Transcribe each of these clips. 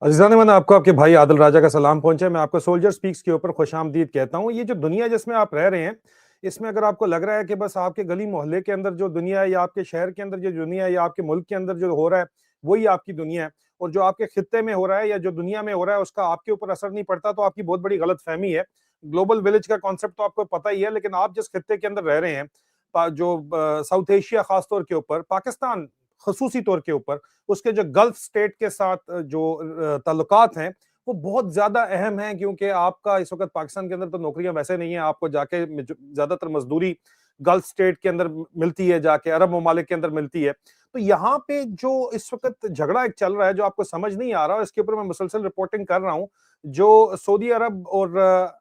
अज़ीज़ान मन आपको आपके भाई आदिल राजा का सलाम पहुंचे। मैं आपको सोल्जर स्पीक्स के ऊपर खुशामदीद कहता हूँ। ये जो दुनिया जिसमें आप रह रहे हैं, इसमें अगर आपको लग रहा है कि बस आपके गली मोहल्ले के अंदर जो दुनिया है या आपके शहर के अंदर जो दुनिया है या आपके मुल्क के अंदर जो हो रहा है, वही आपकी दुनिया है और जो आपके खित्ते में हो रहा है या जो दुनिया में हो रहा है उसका आपके ऊपर असर नहीं पड़ता, तो आपकी बहुत बड़ी गलतफ़हमी है। ग्लोबल विलेज का कॉन्सेप्ट तो आपको पता ही है, लेकिन आप जिस खित्ते के अंदर रह रहे हैं, साउथ एशिया ख़ास तौर के ऊपर, पाकिस्तान ख़ुसूसी तौर के ऊपर, उसके जो गल्फ स्टेट के साथ जो ताल्लुकात हैं, वो बहुत ज़्यादा अहम हैं, क्योंकि आपका इस वक़्त पाकिस्तान के अंदर तो नौकरियाँ वैसे नहीं है, आपको जाके ज़्यादातर मज़दूरी गल्फ स्टेट के अंदर मिलती है, जाके अरब ममालिक के अंदर मिलती है। तो यहाँ पे जो इस वक़्त झगड़ा एक चल रहा है, जो आपको समझ नहीं आ रहा, इसके ऊपर मैं मुसलसल रिपोर्टिंग कर रहा हूँ। जो सऊदी अरब और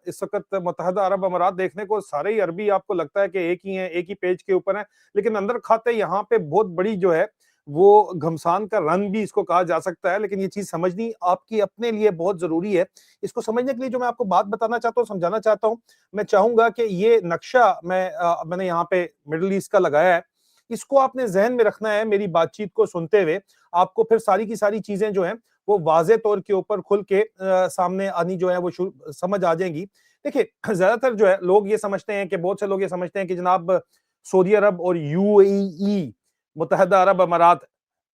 इस वक़्त मुत्तहदा अरब अमारात देखने को सारे ही अरबी आपको लगता है कि एक ही हैं, एक ही पेज के ऊपर हैं, लेकिन अंदर खाते यहाँ पे बहुत बड़ी जो है वो घमसान का रंग भी इसको कहा जा सकता है, लेकिन ये चीज़ समझनी आपकी अपने लिए बहुत ज़रूरी है। इसको समझने के लिए जो मैं आपको बात बताना चाहता हूँ, समझाना चाहता हूँ, मैं चाहूँगा कि ये नक्शा मैंने यहाँ पे मिडल ईस्ट का लगाया है, इसको आपने ज़हन में रखना है मेरी बातचीत को सुनते हुए। आपको फिर सारी की सारी चीज़ें जो हैं, वो वाज़ेह तौर के ऊपर खुल के सामने आनी जो है वो समझ आ जाएँगी। देखिए, ज़्यादातर जो है लोग ये समझते हैं कि बहुत से लोग ये समझते हैं कि जनाब सऊदी अरब और यूएई मुत्तहदा अरब अमारात,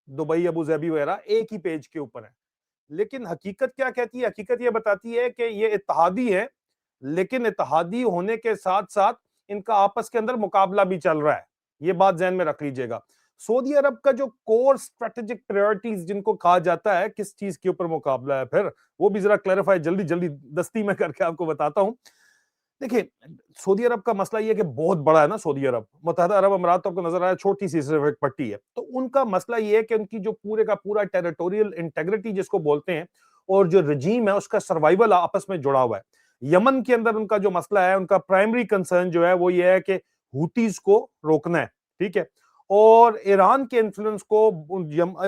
दुबई, अबू धाबी वगैरह एक ही पेज के ऊपर है। लेकिन हकीकत क्या कहती है? हकीकत ये बताती है कि ये इत्तेहादी है, लेकिन इत्तेहादी होने के साथ-साथ इनका आपस के अंदर मुकाबला भी चल रहा है। ये बात ज़हन में रख लीजिएगा। सऊदी अरब का जो कोर स्ट्रैटेजिक प्रायोरिटीज़ जिनको कहा जाता है, किस चीज़ के ऊपर मुकाबला है फिर? वो भी ज़रा क्लैरिफ़ाई जल्दी-जल्दी दस्ती में करके आपको बताता हूँ। देखिए, सऊदी अरब का मसला ये है कि बहुत बड़ा है ना सऊदी अरब। मुत्तहदा अरब अमारात तो आपको नज़र आया छोटी-सी सिर्फ़ एक पट्टी है। तो उनका मसला ये है कि उनकी जो पूरे का पूरा टेरिटोरियल इंटीग्रिटी जिसको बोलते हैं और जो रेजीम है उसका सर्वाइवल आपस में जुड़ा हुआ है। यमन के अंदर उनका जो मसला है, उनका प्राइमरी कंसर्न जो है वो ये है कि हूतीज़ को रोकना है, ठीक है? और ईरान के इन्फ्लुएंस को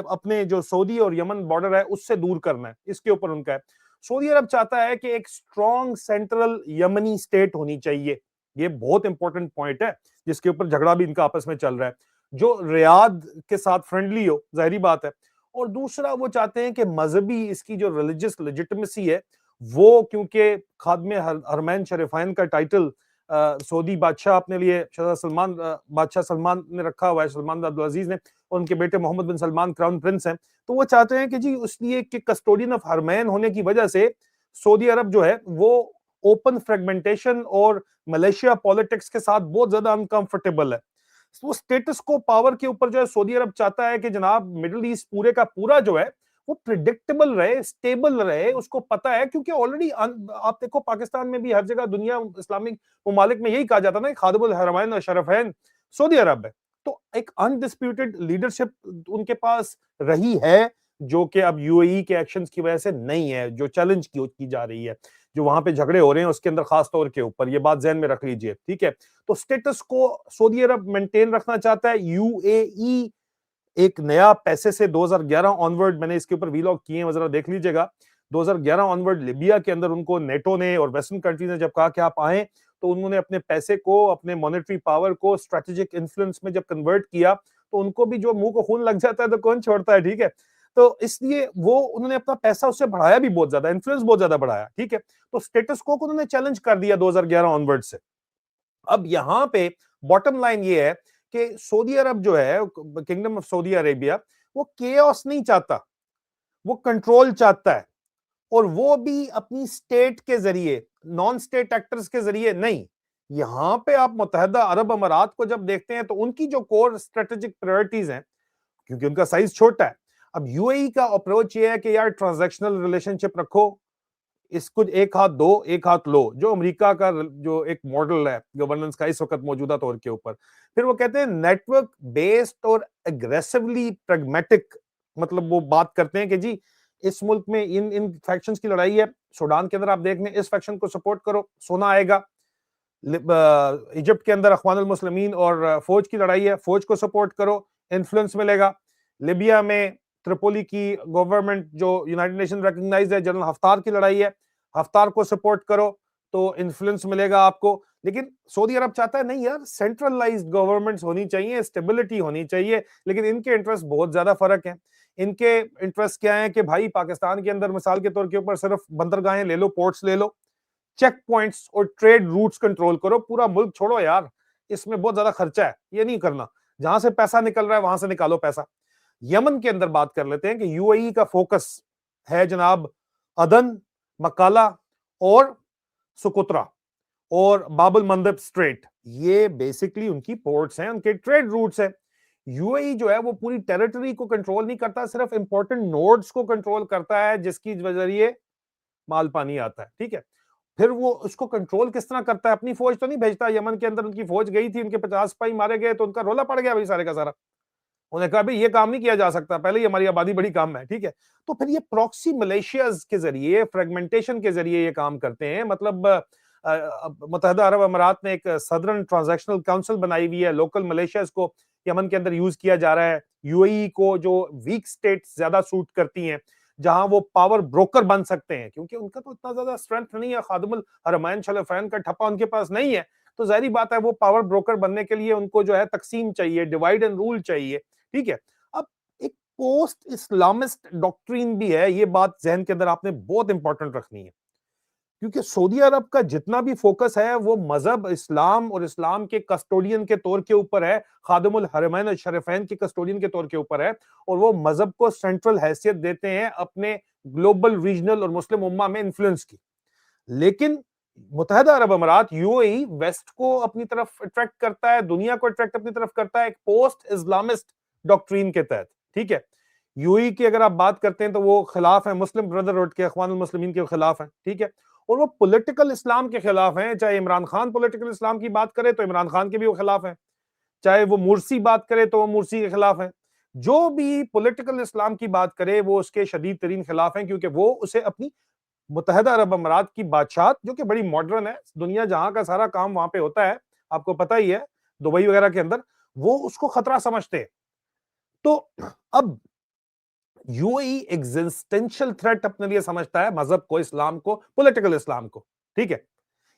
अपने जो सऊदी और यमन बॉर्डर है उससे दूर करना है, इसके ऊपर उनका है। सऊदी अरब चाहता है कि एक स्ट्रॉन्ग सेंट्रल यमनी स्टेट होनी चाहिए। ये बहुत इंपॉर्टेंट पॉइंट है, जिसके ऊपर झगड़ा भी इनका आपस में चल रहा है। जो रियाद के साथ फ्रेंडली हो, ज़ाहिर-सी बात है। और दूसरा वो चाहते हैं कि मज़हबी इसकी जो रिलिजियस लेजिटिमेसी है, वो क्योंकि खादमे हरमैन शरीफैन का टाइटल सऊदी बादशाह अपने लिए बादशाह सलमान ने रखा हुआ है, सलमान अब्दुल अज़ीज़ ने, और उनके बेटे मोहम्मद बिन सलमान क्राउन प्रिंस हैं। तो वो चाहते हैं कि जी इसलिए कि कस्टोडियन ऑफ हरमैन होने की वजह से सऊदी अरब जो है वो ओपन फ्रेगमेंटेशन और मलेशिया पॉलिटिक्स के साथ बहुत ज्यादा अनकंफर्टेबल है। वो स्टेटस को पावर के ऊपर जो है सऊदी अरब चाहता है कि जनाब मिडिल ईस्ट पूरे का पूरा जो है वो प्रिडिक्टेबल रहे, स्टेबल रहे, उसको पता है, क्योंकि ऑलरेडी आप देखो पाकिस्तान में भी हर जगह दुनिया इस्लामिक ममालिक में यही कहा जाता है ना, खादिमुल हरमैन और शरफैन सऊदी अरब है। तो एक अनडिस्प्यूटेड लीडरशिप उनके पास रही है, जो कि अब यूएई के एक्शंस की वजह से नहीं है, जो चैलेंज की जा रही है, जो वहां पे झगड़े हो रहे हैं उसके अंदर खास तौर के ऊपर, ये बात ज़हन में रख लीजिए, ठीक है? तो स्टेटस को सऊदी अरब मेंटेन रखना चाहता है। यूएई एक नया पैसे से 2011 ऑनवर्ड मैंने इसके ऊपर वीलॉग किए हैं, वो जरा देख लीजिएगा। 2011 ऑनवर्ड लिबिया के अंदर उनको नेटो ने और वेस्टर्न कंट्रीज ने जब कहा कि आप आए, तो उन्होंने अपने पैसे को, अपने मॉनेटरी पावर को स्ट्रेटेजिक इन्फ्लुएंस में जब कन्वर्ट किया, तो उनको भी जो मुंह को खून लग जाता है तो कौन छोड़ता है, ठीक है? तो इसलिए वो उन्होंने अपना पैसा उससे बढ़ाया भी बहुत ज्यादा, इन्फ्लुएंस बहुत ज्यादा बढ़ाया, ठीक है? तो स्टेटस को उन्होंने चैलेंज कर दिया 2011 ऑनवर्ड से। अब यहां पे बॉटम लाइन ये है कि सऊदी अरब जो है, किंगडम ऑफ सऊदी अरेबिया, वो केओस नहीं चाहता, वो कंट्रोल चाहता है, और वो भी अपनी स्टेट के जरिए, नॉन स्टेट एक्टर्स के जरिए नहीं। यहां पे आप मुत्तहदा अरब अमारात को जब देखते हैं तो उनकी जो कोर स्ट्रेटेजिक प्रायोरिटीज हैं, क्योंकि उनका साइज छोटा है। अब यूएई का अप्रोच ये है कि यार ट्रांजैक्शनल रिलेशनशिप रखो, इसको एक हाथ दो एक हाथ लो, जो अमेरिका का जो एक मॉडल है गवर्नेंस का इस वक्त मौजूदा तौर के ऊपर। फिर वो कहते हैं नेटवर्क बेस्ड और एग्रेसिवली प्रैग्मेटिक, मतलब वो बात करते हैं कि जी इस मुल्क में इन इन फैक्शंस की लड़ाई है, सूडान के अंदर आप देख लें, इस फैक्शन को सपोर्ट करो, सोना आएगा। इजिप्ट के अंदर अखवानुल मुस्लिमीन और फौज की लड़ाई है, फौज को सपोर्ट करो, इन्फ्लुएंस मिलेगा। लिबिया में त्रिपोली की गवर्नमेंट जो यूनाइटेड नेशन रिकॉग्नाइज्ड है, जनरल हफ्तार की लड़ाई है, हफ्तार को सपोर्ट करो तो इन्फ्लुएंस मिलेगा आपको। लेकिन सऊदी अरब चाहता है नहीं यार, सेंट्रलाइज्ड गवर्नमेंट्स होनी चाहिए, स्टेबिलिटी होनी चाहिए, लेकिन इनके इंटरेस्ट बहुत ज्यादा फर्क है। इनके इंटरेस्ट क्या है कि भाई पाकिस्तान के अंदर मिसाल के तौर के ऊपर सिर्फ बंदरगाहें ले लो, पोर्ट्स ले लो, चेक पॉइंट्स और ट्रेड रूट्स कंट्रोल करो, पूरा मुल्क छोड़ो यार, इसमें बहुत ज्यादा खर्चा है, ये नहीं करना। जहां से पैसा निकल रहा है वहां से निकालो पैसा। यमन के अंदर बात कर लेते हैं कि यूएई का फोकस है जनाब अदन, मकाला और सुकुत्रा और बाबुल मंदब स्ट्रेट, ये बेसिकली उनकी पोर्ट्स हैं, उनके ट्रेड रूट्स हैं। यूएई जो है वो पूरी टेरिटरी को कंट्रोल नहीं करता, सिर्फ इंपॉर्टेंट नोड्स को कंट्रोल करता है जिसकी जरिए माल पानी आता है, ठीक है। फिर वो उसको कंट्रोल किस तरह करता है, अपनी फौज तो नहीं भेजता। यमन के अंदर उनकी फौज गई थी, उनके 50 सिपाही मारे गए तो उनका रोला पड़ गया भाई सारे का सारा। उन्होंने कहा भाई ये काम नहीं किया जा सकता, पहले ही हमारी आबादी बड़ी कम है, ठीक है। तो फिर ये प्रॉक्सी मलेशियाज के जरिए, फ्रेगमेंटेशन के जरिए ये काम करते हैं। मतलब मुत्तहदा अरब अमारात ने एक सदर्न ट्रांजैक्शनल काउंसिल बनाई हुई है, लोकल मलेशियाज को यमन के अंदर यूज किया जा रहा है। यूएई को जो वीक स्टेट्स ज्यादा सूट करती हैं, जहां वो पावर ब्रोकर बन सकते हैं, क्योंकि उनका तो इतना ज्यादा स्ट्रेंथ नहीं है, खादिमुल हरमैन शलफैन का ठप्पा उनके पास नहीं है, तो जाहिर बात है वो पावर ब्रोकर बनने के लिए उनको जो है तकसीम चाहिए, डिवाइड एंड रूल चाहिए, ठीक है। अब एक पोस्ट इस्लामिस्ट डॉक्ट्रीन भी है, ये बात जहन के अंदर आपने बहुत इंपॉर्टेंट रखनी है, क्योंकि सऊदी अरब का जितना भी फोकस है वो मजहब इस्लाम और इस्लाम के कस्टोडियन के तौर के ऊपर है, खादिमुल हरमैन और शरीफैन के कस्टोडियन के तौर के ऊपर है, और वो मजहब को सेंट्रल हैसियत देते हैं अपने ग्लोबल, रीजनल और मुस्लिम उम्मा में इन्फ्लुएंस की। लेकिन मुत्तहदा अरब अमारात यूएई वेस्ट को अपनी तरफ अट्रैक्ट करता है, दुनिया को अट्रैक्ट अपनी तरफ करता है एक पोस्ट इस्लामिस्ट डॉक्ट्रीन के तहत, ठीक है। यूएई की अगर आप बात करते हैं तो वो खिलाफ है मुस्लिम ब्रदरहुड के, अखवानुल मुस्लिमीन के खिलाफ है, ठीक है। और वो पॉलिटिकल इस्लाम के खिलाफ हैं, चाहे इमरान खान पॉलिटिकल इस्लाम की बात करे तो इमरान खान के भी वो खिलाफ है, चाहे वो मुर्सी बात करे तो वो मुर्सी के खिलाफ है। जो भी पॉलिटिकल इस्लाम की बात करे वो उसके शदीद तरीन खिलाफ हैं, क्योंकि वो उसे अपनी मुत्तहदा अरब अमारात की बादशाहत, जो कि बड़ी मॉडर्न है, दुनिया जहां का सारा काम वहां पे होता है, आपको पता ही है, दुबई वगैरह के अंदर, वो उसको खतरा समझते हैं। तो अब यूएई एग्जिस्टेंशियल थ्रेट अपने लिए समझता है मजहब को, इस्लाम को, पॉलिटिकल इस्लाम को, ठीक है।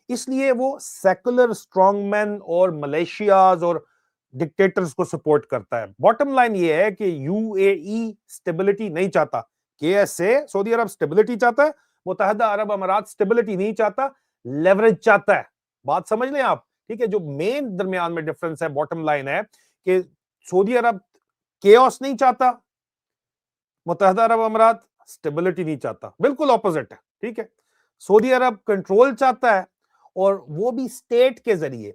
इसलिए वो सेकुलर स्ट्रॉन्गमैन और मलेशियाज और डिक्टेटर्स को सपोर्ट करता है। बॉटम लाइन ये है कि यूएई स्टेबिलिटी नहीं चाहता, केएसए सऊदी अरब स्टेबिलिटी चाहता है, मुत्तहदा अरब अमारात स्टेबिलिटी नहीं चाहता, लेवरेज चाहता है। बात समझ लें आप, ठीक है। जो मेन दरमियान में डिफरेंस है, बॉटम लाइन है कि सऊदी अरब केओस नहीं चाहता, मुत्तहदा अरब अमारात स्टेबिलिटी नहीं चाहता, बिल्कुल ऑपोजिट है, ठीक है। सऊदी अरब कंट्रोल चाहता है और वो भी स्टेट के जरिए,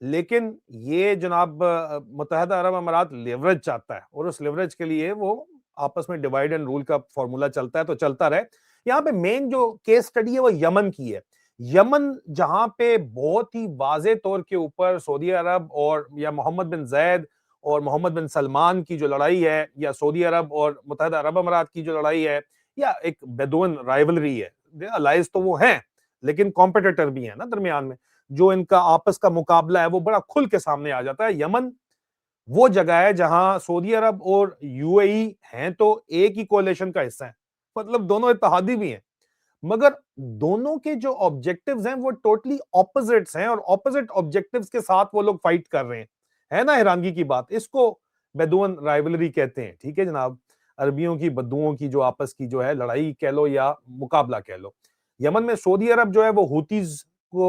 लेकिन ये जनाब मुत्तहदा अरब अमारात लेवरेज चाहता है, और उस लेवरेज के लिए वो आपस में डिवाइड एंड रूल का फॉर्मूला चलता है, तो चलता रहे। यहाँ पे मेन जो केस स्टडी है वो यमन की है। यमन जहां पे बहुत ही वाजे तौर के ऊपर सऊदी अरब और या मोहम्मद बिन जैद और मोहम्मद बिन सलमान की जो लड़ाई है, या सऊदी अरब और मुत्तहदा अरब अमारात की जो लड़ाई है, या एक बेदुइन राइवलरी है, अलाइज तो वो हैं लेकिन कॉम्पिटिटर भी है ना दरमियान में, जो इनका आपस का मुकाबला है वो बड़ा खुल के सामने आ जाता है। यमन वो जगह है जहां सऊदी अरब और यूएई हैं तो एक ही कोalition का हिस्सा है, मतलब दोनों इत्तेहादी भी हैं, मगर दोनों के जो ऑब्जेक्टिव्स हैं वो टोटली ऑपोजिट्स हैं, और ऑपोजिट ऑब्जेक्टिव्स के साथ वो लोग फाइट कर रहे हैं। है ना हैरानगी की बात, इसको बेदुइन राइवलरी कहते हैं, ठीक है जनाब। अरबियों की बद्दुओं की जो आपस की जो है लड़ाई कह लो या मुकाबला कह लो। यमन में सऊदी अरब जो है वो हुतीज को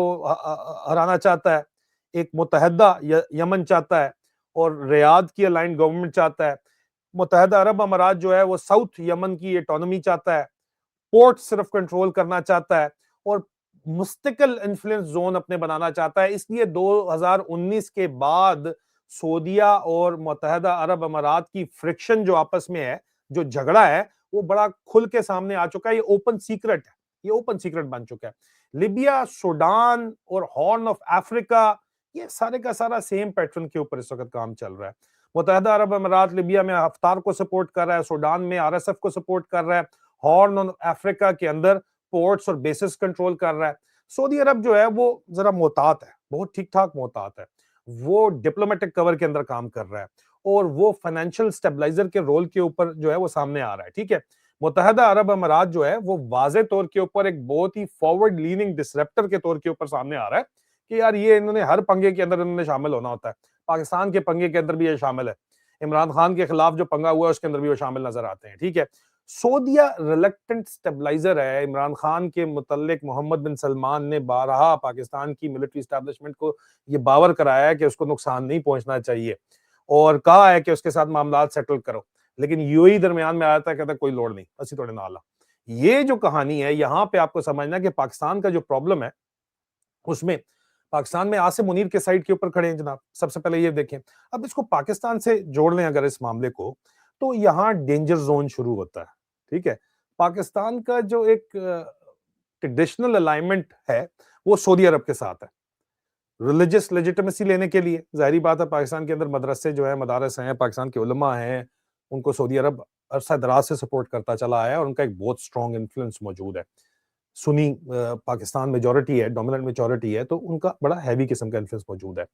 हराना चाहता है, एक मुत्तहदा यमन चाहता है, और रियाद की अलाइंड गवर्नमेंट चाहता है। मुत्तहदा अरब अमारात जो है वो साउथ यमन की ऑटोनॉमी चाहता है, पोर्ट सिर्फ कंट्रोल करना चाहता है, और मुस्तकिल इन्फ्लुएंस जोन अपने बनाना चाहता है। इसलिए 2019 के बाद सऊदीया और मुत्तहदा अरब अमारात की फ्रिक्शन जो आपस में है, जो झगड़ा है, वो बड़ा खुल के सामने आ चुका है। ये ओपन सीक्रेट है, ये ओपन सीक्रेट बन चुका है। लिबिया, सूडान और हॉर्न ऑफ अफ्रीका, ये सारे का सारा सेम पैटर्न के ऊपर इस वक्त काम चल रहा है। मुत्तहदा अरब अमारात लिबिया में हफ्तार को सपोर्ट कर रहा है, सूडान में आरएसएफ को सपोर्ट कर रहा है, हॉर्न ऑफ अफ्रीका के अंदर पोर्ट्स और बेसिस कंट्रोल कर रहा है। सऊदी अरब जो है वो जरा मोहतात है, बहुत ठीक ठाक मोहतात है, वो डिप्लोमेटिक कवर के अंदर काम कर रहा है, और वो फाइनेंशियल स्टेबलाइजर के रोल के ऊपर जो है वो सामने आ रहा है, ठीक है। मुत्तहदा अरब अमारात जो है वो वाजे तौर के ऊपर एक बहुत ही फॉरवर्ड लीनिंग डिसरप्टर के तौर के ऊपर सामने आ रहा है, कि यार ये इन्होंने हर पंगे के अंदर इन्होंने शामिल होना होता है। पाकिस्तान के पंगे के अंदर भी ये शामिल है। इमरान खान के खिलाफ जो पंगा हुआ है उसके अंदर भी वो शामिल नजर आते हैं, ठीक है। सऊदीया रिलक्टेंट स्टेबलाइजर है। इमरान खान के मुतल्लिक मोहम्मद बिन सलमान ने बारहा पाकिस्तान की मिलिट्री एस्टैब्लिशमेंट को ये बावर कराया है कि उसको नुकसान नहीं पहुंचना चाहिए और कहा है कि उसके साथ मामला सेटल करो, लेकिन यूएई दरमियान में आया था, कहता कोई लोड़ नहीं, असी थोड़े नाला। ये जो कहानी है यहां पे आपको समझना कि पाकिस्तान का जो प्रॉब्लम है उसमें पाकिस्तान में आसिम मुनीर के साइड के ऊपर खड़े हैं जनाब। सबसे पहले ये देखें, अब इसको पाकिस्तान से जोड़ लें अगर इस मामले को, तो यहां डेंजर जोन शुरू होता है, ठीक है। पाकिस्तान का जो एक ट्रेडिशनल अलाइनमेंट है वो सऊदी अरब के साथ है, रिलीजियस लेजिटिमेसी लेने के लिए। जाहिर बात है पाकिस्तान के अंदर मदरसे जो है, मदारस हैं, पाकिस्तान के उलमा हैं, उनको सऊदी अरब अरसा दराज से सपोर्ट करता चला आया और उनका एक बहुत स्ट्रॉन्ग इन्फ्लुएंस मौजूद है। सुन्नी पाकिस्तान मेजॉरिटी है, डोमिनेंट मेजॉरिटी है, तो उनका बड़ा हैवी किस्म का इन्फ्लुएंस मौजूद है।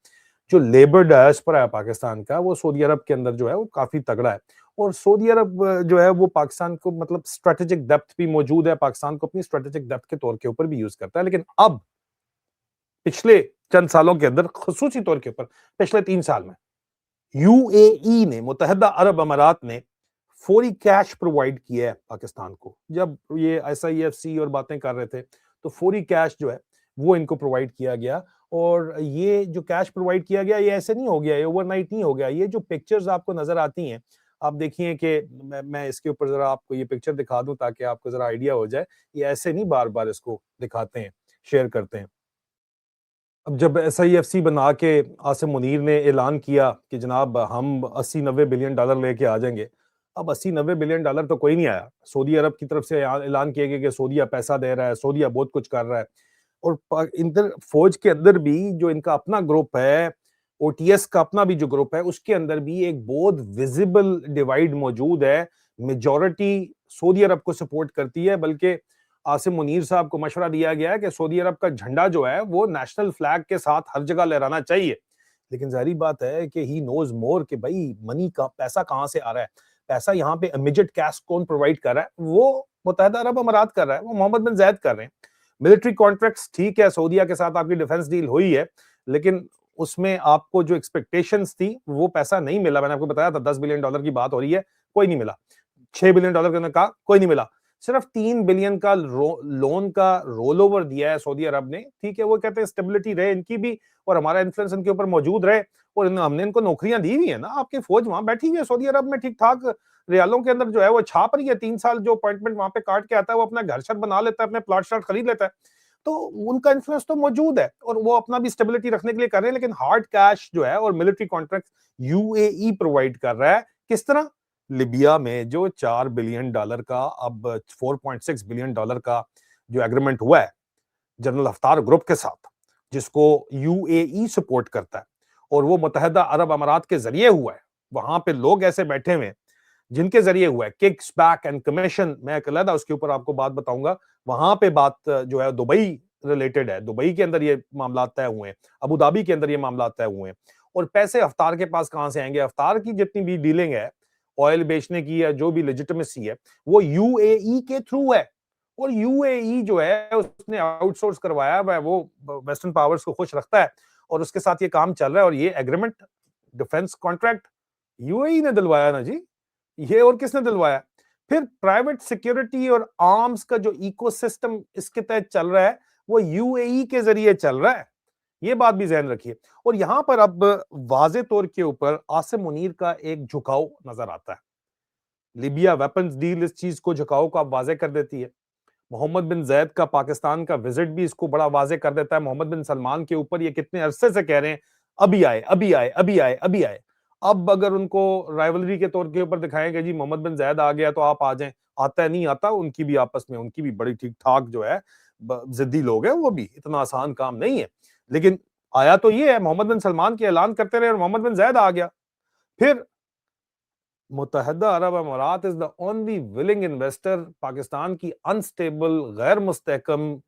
जो लेबर डायस्पोरा है पाकिस्तान का, वो सऊदी अरब के अंदर जो है वो काफी तगड़ा है। और सऊदी अरब जो है वो पाकिस्तान को मतलब स्ट्रेटेजिक डेप्थ भी मौजूद है, पाकिस्तान को अपनी स्ट्रेटेजिक डेप्थ के तौर के ऊपर भी यूज करता है। लेकिन अब पिछले चंद सालों के अंदर, खसूसी तौर के ऊपर पिछले 3 साल में, यूएई ने, मुत्तहिदा अरब अमारात ने फौरी कैश प्रोवाइड किया है पाकिस्तान को। जब ये एसआईएफसी और बातें कर रहे थे तो फौरी कैश जो है वो इनको प्रोवाइड किया गया। और ये जो कैश प्रोवाइड किया गया ये ऐसे नहीं हो गया, ये ओवरनाइट नहीं हो गया। ये जो पिक्चर्स आपको नजर आती हैं, आप देखिए कि मैं इसके ऊपर जरा आपको ये पिक्चर दिखा दूं ताकि आपको जरा आइडिया हो जाए। ये ऐसे नहीं बार बार इसको दिखाते हैं, शेयर करते हैं। अब जब एसआईएफसी बना के आसिम मुनीर ने ऐलान किया कि जनाब हम 80-90 बिलियन डॉलर लेके आ जाएंगे, अब 80-90 बिलियन डॉलर तो कोई नहीं आया। सऊदी अरब की तरफ से ऐलान किया गया कि सऊदीया पैसा दे रहा है, सऊदीया बहुत कुछ कर रहा है। और इंटर फौज के अंदर भी जो इनका अपना ग्रुप है, ओटीएस का अपना भी जो ग्रुप है, उसके अंदर भी एक बहुत विजिबल डिवाइड मौजूद है। मेजॉरिटी सऊदी अरब को सपोर्ट करती है, बल्कि आसिम मुनीर साहब को मशवरा दिया गया है कि सऊदी अरब का झंडा जो है वो नेशनल फ्लैग के साथ हर जगह लहराना चाहिए। लेकिन जाहिर बात है कि ही नोज मोर कि भाई मनी का पैसा कहां से आ रहा है। पैसा यहाँ पे इमीडिएट कैश कौन प्रोवाइड कर रहा है? वो मुत्तहिदा अरब अमारात कर रहा है, वो मोहम्मद बिन जायद कर रहे हैं। मिलिट्री कॉन्ट्रैक्ट्स ठीक है, सऊदीया के साथ आपकी डिफेंस डील हुई है, लेकिन उसमें आपको जो एक्सपेक्टेशंस थी वो पैसा नहीं मिला। मैंने आपको बताया था 10 बिलियन डॉलर की बात हो रही है, कोई नहीं मिला। 6 बिलियन डॉलर का कहा, कोई नहीं मिला। सिर्फ 3 बिलियन का लोन का रोल ओवर दिया है सऊदी अरब ने, ठीक है। वो कहते हैं स्टेबिलिटी रहे इनकी भी और हमारा इन्फ्लुएंस इनके ऊपर मौजूद रहे। और हमने इनको नौकरियां दी हुई है ना, आपकी फौज वहां बैठी हुई है सऊदी अरब में, ठीक ठाक रियालों के अंदर जो है वो छाप रही है। 3 साल जो अपॉइंटमेंट वहां पे काट के आता है वो अपना घर शर बना लेता है, अपने प्लॉट शॉट खरीद लेता है। तो उनका इन्फ्लुएंस तो मौजूद है और वो अपना भी स्टेबिलिटी रखने के लिए कर रहे हैं। लेकिन हार्ड कैश जो है और मिलिट्री कॉन्ट्रैक्ट यूएई प्रोवाइड कर रहा है। किस तरह? लिबिया में जो 4 बिलियन डॉलर का, अब 4.6 बिलियन डॉलर का जो एग्रीमेंट हुआ है जनरल हफ्तार ग्रुप के साथ, जिसको यूएई सपोर्ट करता है और वो मुत्तहिदा अरब अमारात के जरिए हुआ है। वहां पे लोग ऐसे बैठे हुए हैं जिनके जरिए हुआ है। किक्स बैक एंड कमीशन, मैं एक अलग उसके ऊपर आपको बात बताऊंगा। वहां पे बात जो है दुबई रिलेटेड है, दुबई के अंदर ये मामला तय हुए हैं, अबू धाबी के अंदर ये मामला तय हुए हैं। और पैसे हफ्तार के पास कहां से आएंगे? हफ्तार की जितनी भी डीलिंग है ऑयल बेचने की या जो भी लेजिटिमेसी है वो यूएई के थ्रू है। और यूएई जो है उसने आउटसोर्स करवाया है, वो वेस्टर्न पावर्स को खुश रखता है और उसके साथ ये काम चल रहा है। और ये एग्रीमेंट, डिफेंस कॉन्ट्रैक्ट यूएई ने दिलवाया ना जी, ये और किसने दिलवाया? फिर प्राइवेट सिक्योरिटी और आर्म्स का जो इकोसिस्टम इसके तहत चल रहा है वो यूएई के जरिए चल रहा है। ये बात भी ध्यान रखिए। और यहां पर अब वाजे तौर के ऊपर आसिम मुनीर का एक झुकाव नजर आता है। लिबिया वेपन्स डील इस चीज को, झुकाव को अब वाजे कर देती है। मोहम्मद बिन जैद का पाकिस्तान का विजिट भी इसको बड़ा वाजे कर देता है। मोहम्मद बिन सलमान के ऊपर ये कितने अरसे से कह रहे हैं अभी आए, अभी आए, अभी आए, अभी आए। अब अगर उनको राइवलरी के तौर के ऊपर दिखाएंगे जी मोहम्मद बिन जैद आ गया तो आप आ जाएं, आता है नहीं आता, उनकी भी आपस में उनकी भी बड़ी ठीक ठाक जो है जिद्दी लोग हैं, वो भी इतना आसान काम नहीं है। लेकिन आया तो ये है, मोहम्मद बिन सलमान के ऐलान करते रहे और मोहम्मद बिन जैद आ गया। फिर मुत्तहिदा अरब अमारात is the only willing investor Pakistan की अनस्टेबल, गैर मुस्तहकम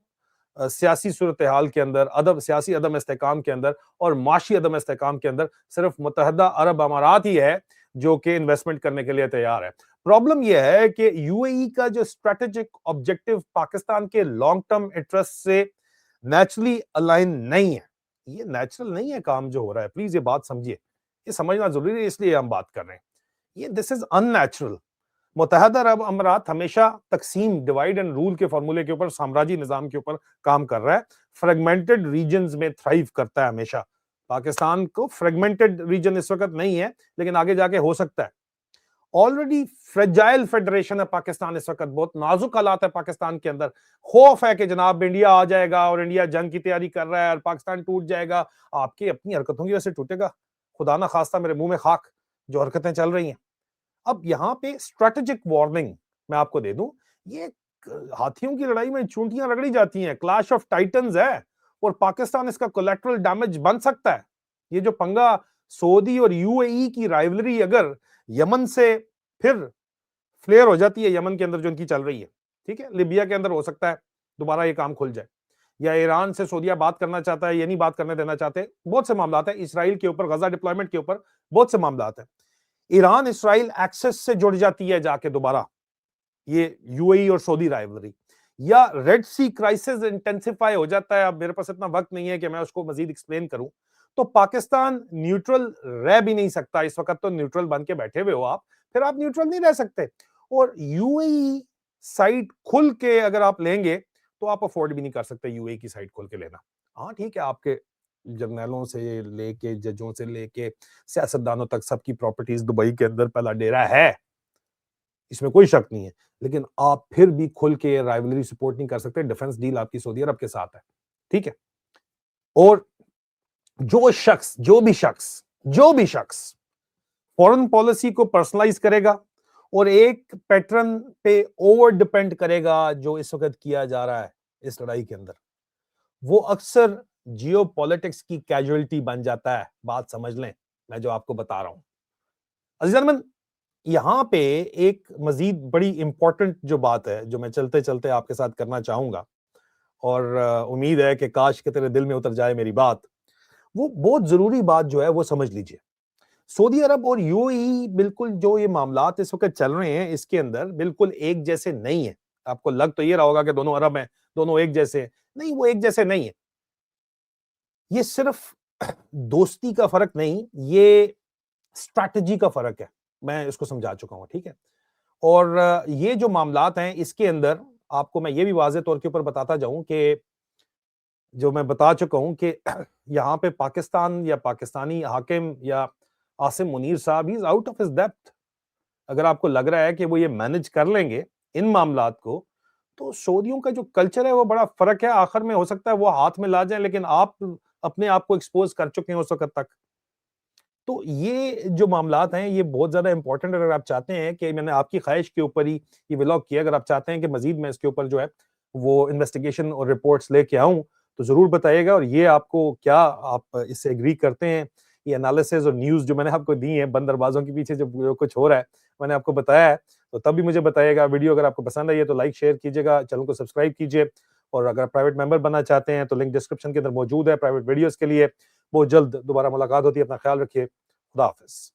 सियासी सूरत हाल के अंदर, सियासी अदम इस्तेकाम के अंदर और माशी अदम इस्तेकाम के अंदर सिर्फ मुत्तहिदा अरब अमारात ही है जो कि इन्वेस्टमेंट करने के लिए तैयार है। प्रॉब्लम यह है कि यूएई का जो स्ट्रेटेजिक ऑब्जेक्टिव पाकिस्तान के लॉन्ग टर्म इंटरेस्ट से नेचुरली अलाइन नहीं है। ये नेचुरल नहीं है काम जो हो रहा है, प्लीज ये बात समझिए, ये समझना जरूरी है, इसलिए हम बात कर रहे हैं। ये दिस इज अननेचुरल। मुत्तहदा अरब अमीरात हमेशा तकसीम, डिवाइड एंड रूल के फॉर्मूले के ऊपर, साम्राज्य निजाम के ऊपर काम कर रहा है, फ्रेगमेंटेड रीजन्स में थ्राइव करता है हमेशा। पाकिस्तान को फ्रेगमेंटेड रीजन इस वक्त नहीं है, लेकिन आगे जाके हो सकता है। ऑलरेडी फ्रेजाइल फेडरेशन है पाकिस्तान इस वक्त, बहुत नाजुक हालात है पाकिस्तान के अंदर। खौफ है कि जनाब इंडिया आ जाएगा और इंडिया जंग की तैयारी कर रहा है और पाकिस्तान टूट जाएगा। आपकी अपनी हरकतों की वजह से टूटेगा, खुदा ना खास्ता मेरे मुंह में खाक जो हरकतें चल रही हैं। अब यहाँ पे स्ट्रेटेजिक वार्निंग मैं आपको दे दूं, ये हाथियों की लड़ाई में चूंटियां रगड़ी जाती हैं, क्लैश ऑफ टाइटन्स है, और पाकिस्तान इसका कोलैटरल डैमेज बन सकता है। ये जो पंगा सऊदी और यूएई की राइवलरी अगर यमन से फिर फ्लेयर हो जाती है, यमन के अंदर जो इनकी चल रही है, ठीक है, लिबिया के अंदर हो सकता है दोबारा ये काम खुल जाए, या ईरान से सऊदीया बात करना चाहता है, ये नहीं बात करने देना चाहते, बहुत से मामला है, इसराइल के ऊपर, गजा डिप्लॉयमेंट के ऊपर बहुत से मामला है। ईरान इसराइल एक्सेस से जुड़ जाती है जाके दोबारा ये यूएई और सऊदी राइवलरी, या रेड सी क्राइसिस इंटेंसिफाई हो जाता है। अब मेरे पास इतना वक्त नहीं है कि मैं उसको मजीद एक्सप्लेन करूं, तो पाकिस्तान न्यूट्रल रह भी नहीं सकता इस वक्त। तो न्यूट्रल बन के बैठे हुए हो आप, फिर आप न्यूट्रल नहीं रह सकते। और यूएई साइड खुल के अगर आप लेंगे तो आप अफोर्ड भी नहीं कर सकते यूएई की साइड खोल के लेना। हाँ ठीक है, आपके जर्नलों से लेके, जजों से लेके, सियासतदानों तक सबकी प्रॉपर्टीज दुबई के अंदर पहला डेरा है, इसमें कोई शक नहीं है, लेकिन आप फिर भी खुल के राइवलरी सपोर्ट नहीं कर सकते। डिफेंस डील आपकी सऊदी अरब के साथ है, ठीक है। और जो भी शख्स फॉरेन पॉलिसी को पर्सनलाइज करेगा और एक पैटर्न पे ओवर डिपेंड करेगा, जो इस वक्त किया जा रहा है इस लड़ाई के अंदर, वो अक्सर जियोपॉलिटिक्स की कैजुअलिटी बन जाता है। बात समझ लें मैं जो आपको बता रहा हूं। अजीज, यहां पे एक मजीद बड़ी इंपॉर्टेंट जो बात है, जो मैं चलते चलते आपके साथ करना चाहूंगा, और उम्मीद है कि काश के तेरे दिल में उतर जाए मेरी बात, वो बहुत जरूरी बात जो है वो समझ लीजिए। सऊदी अरब और यूएई बिल्कुल जो ये मामलात इस वक्त चल रहे हैं, इसके अंदर बिल्कुल एक जैसे नहीं है। आपको लग तो ये रहा होगा कि दोनों अरब हैं, दोनों एक जैसे हैं, नहीं, वो एक जैसे नहीं है। ये सिर्फ दोस्ती का फर्क नहीं, ये स्ट्रैटेजी का फर्क है। मैं इसको समझा चुका हूं, ठीक है। और ये जो मामलात हैं, इसके अंदर आपको मैं ये भी वाज़ेह तौर के ऊपर बताता जाऊं कि जो मैं बता चुका हूं कि यहाँ पे पाकिस्तान या पाकिस्तानी हाकिम या आसिम मुनीर साहब, he is out of his depth. अगर आपको लग रहा है कि वो ये मैनेज कर लेंगे इन मामलात को, तो सऊदियों का जो कल्चर है वो बड़ा फर्क है। आखिर में हो सकता है वो हाथ में ला जाए, लेकिन आप अपने आप को एक्सपोज कर चुके हैं उस वक्त तक। तो ये जो मामलात हैं, ये बहुत ज्यादा इंपॉर्टेंट। अगर आप चाहते हैं कि, मैंने आपकी ख्वाहिश के ऊपर ही ये व्लॉग किया, अगर आप चाहते हैं कि मजीद मैं इसके ऊपर जो है वो इन्वेस्टिगेशन और रिपोर्ट्स लेके आऊं, तो जरूर बताइएगा। और ये आपको क्या, आप इससे एग्री करते हैं? ये एनालिसिस और न्यूज जो मैंने आपको दी है, बंद दरवाजों के पीछे जो कुछ हो रहा है, मैंने आपको बताया है, तो तब भी मुझे बताइएगा। वीडियो अगर आपको पसंद आई है तो लाइक शेयर कीजिएगा, चैनल को सब्सक्राइब कीजिए, और अगर प्राइवेट मेंबर बनना चाहते हैं तो लिंक डिस्क्रिप्शन के अंदर मौजूद है प्राइवेट वीडियोस के लिए। बहुत जल्द दोबारा मुलाकात होती है, अपना ख्याल रखिए, खुदा हाफिज।